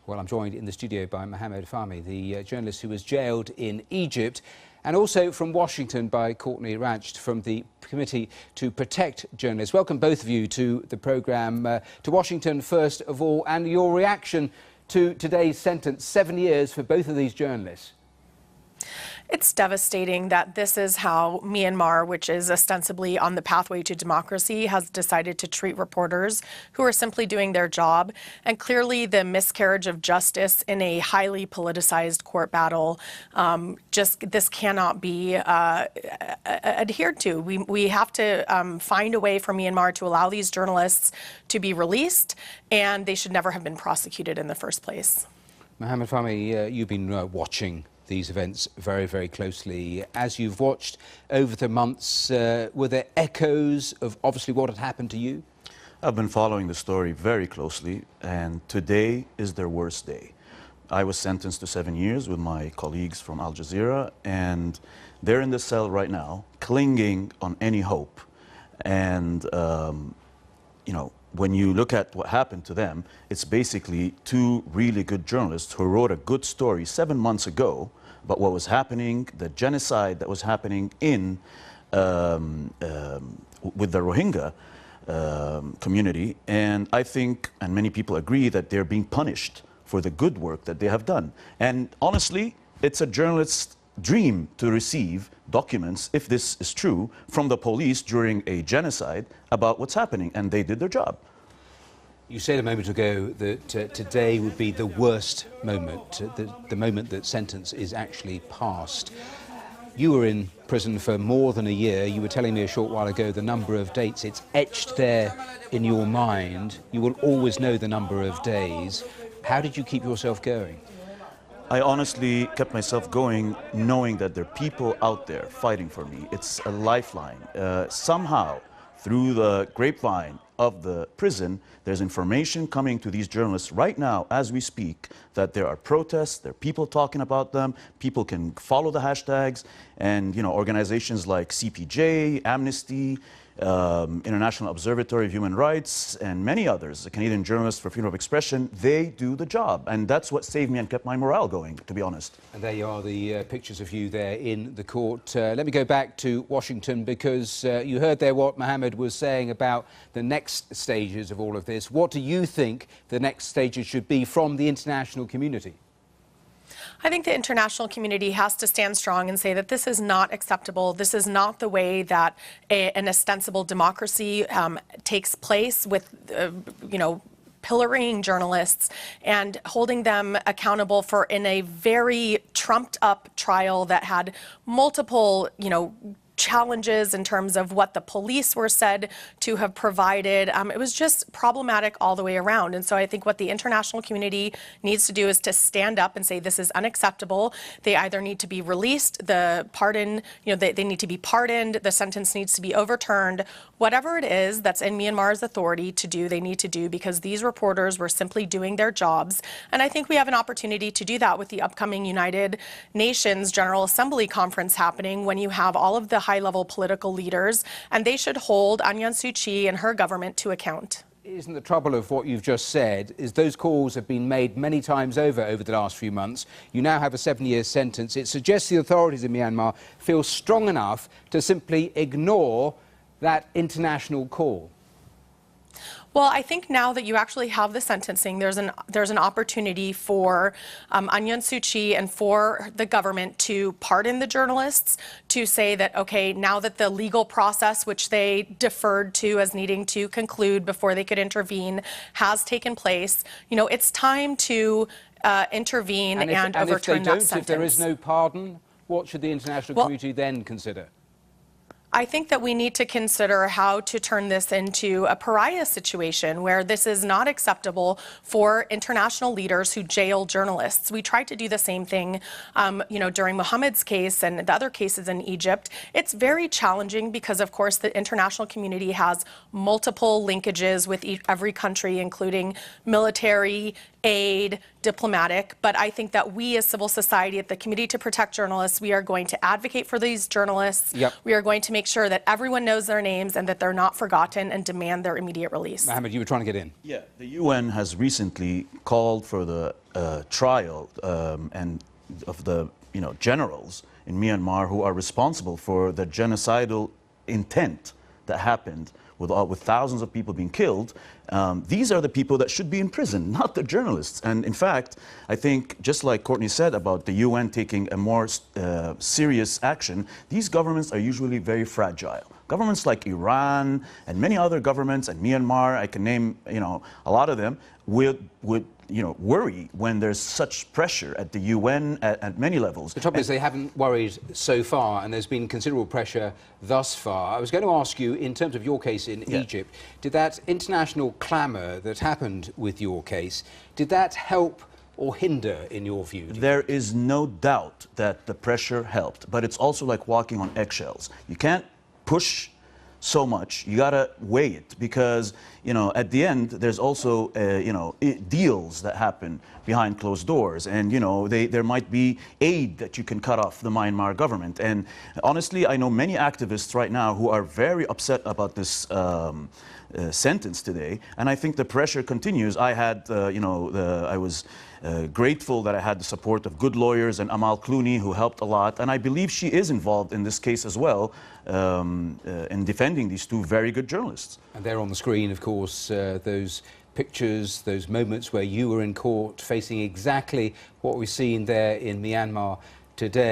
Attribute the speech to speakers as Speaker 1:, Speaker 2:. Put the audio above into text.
Speaker 1: Well, I'm joined in the studio by Mohamed Fahmy, the journalist who was jailed in Egypt, and also from Washington by Courtney Radsch from the Committee to Protect Journalists. Welcome both of you to the programme. To Washington first of all, and your reaction to today's sentence, 7 years for both of these journalists.
Speaker 2: It's devastating that this is how Myanmar, which is ostensibly on the pathway to democracy, has decided to treat reporters who are simply doing their job. And clearly the miscarriage of justice in a highly politicized court battle, this cannot be adhered to. We have to find a way for Myanmar to allow these journalists to be released, and they should never have been prosecuted in the first place.
Speaker 1: Mohamed Fahmy, you've been watching these events very, very closely. As you've watched over the months, were there echoes of obviously what had happened to you?
Speaker 3: I've been following the story very closely, and today is their worst day. I was sentenced to 7 years with my colleagues from Al Jazeera, and they're in the cell right now, clinging on any hope. And, you know, when you look at what happened to them, it's basically two really good journalists who wrote a good story 7 months ago about what was happening, the genocide that was happening in with the Rohingya community. And I think, and many people agree, that they're being punished for the good work that they have done. And honestly, it's a journalist's dream to receive documents, if this is true, from the police during a genocide about what's happening, and they did their job.
Speaker 1: You said a moment ago that today would be the worst moment, the moment that sentence is actually passed. You were in prison for more than a year. You were telling me a short while ago the number of dates. It's etched there in your mind. You will always know the number of days. How did you keep yourself going?
Speaker 3: I honestly kept myself going knowing that there are people out there fighting for me. It's a lifeline. Somehow, through the grapevine of the prison, there's information coming to these journalists right now as we speak that there are protests, there are people talking about them, people can follow the hashtags, and organizations like CPJ, Amnesty, International Observatory of Human Rights, and many others, the Canadian Journalists for Freedom of Expression, they do the job. And that's what saved me and kept my morale going, to be honest.
Speaker 1: And there you are, the pictures of you there in the court. Let me go back to Washington, because you heard there what Mohamed was saying about the next stages of all of this. What do you think the next stages should be from the international community?
Speaker 2: I think the international community has to stand strong and say that this is not acceptable. This is not the way that an ostensible democracy takes place, with, pillorying journalists and holding them accountable for in a very trumped up trial that had multiple, challenges in terms of what the police were said to have provided. It was just problematic all the way around. And so I think what the international community needs to do is to stand up and say this is unacceptable. They either need to be released, the pardon, they need to be pardoned, the sentence needs to be overturned. Whatever it is that's in Myanmar's authority to do, they need to do, because these reporters were simply doing their jobs. And I think we have an opportunity to do that with the upcoming United Nations General Assembly conference happening, when you have all of the high-level political leaders, and they should hold Aung San Suu Kyi and her government to account.
Speaker 1: Isn't the trouble of what you've just said is those calls have been made many times over the last few months. You now have a 7-year sentence. It suggests the authorities in Myanmar feel strong enough to simply ignore that international call.
Speaker 2: Well, I think now that you actually have the sentencing, there's an opportunity for Aung San Suu Kyi and for the government to pardon the journalists, to say that, okay, now that the legal process, which they deferred to as needing to conclude before they could intervene, has taken place, it's time to intervene and overturn that sentence.
Speaker 1: If there is no pardon, what should the international community then consider?
Speaker 2: I think that we need to consider how to turn this into a pariah situation, where this is not acceptable for international leaders who jail journalists. We tried to do the same thing, during Mohamed's case and the other cases in Egypt. It's very challenging because, of course, the international community has multiple linkages with every country, including military, aid, diplomatic, but I think that we as civil society at the Committee to Protect Journalists, we are going to advocate for these journalists. Yep. We are going to make make sure that everyone knows their names and that they're not forgotten, and demand their immediate release.
Speaker 1: Mohamed, you were trying to get in.
Speaker 3: Yeah, the UN has recently called for the trial and of the generals in Myanmar who are responsible for the genocidal intent that happened with thousands of people being killed. These are the people that should be in prison, not the journalists. And in fact, I think, just like Courtney said about the UN taking a more serious action, these governments are usually very fragile. Governments like Iran and many other governments, and Myanmar, I can name a lot of them, would worry when there's such pressure at the UN at many levels.
Speaker 1: The trouble is they haven't worried so far, and there's been considerable pressure thus far. I was going to ask you, in terms of your case in Egypt, did that international clamour that happened with your case, did that help or hinder, in your view?
Speaker 3: There is no doubt that the pressure helped, but it's also like walking on eggshells. You can't push so much, you gotta weigh it, because at the end there's also deals that happen behind closed doors, and there might be aid that you can cut off the Myanmar government. And honestly, I know many activists right now who are very upset about this sentence today, and I think the pressure continues. I had I was grateful that I had the support of good lawyers and Amal Clooney, who helped a lot, and I believe she is involved in this case as well, in defending these two very good journalists.
Speaker 1: And there on the screen, of course, those pictures, those moments where you were in court facing exactly what we've seen there in Myanmar today.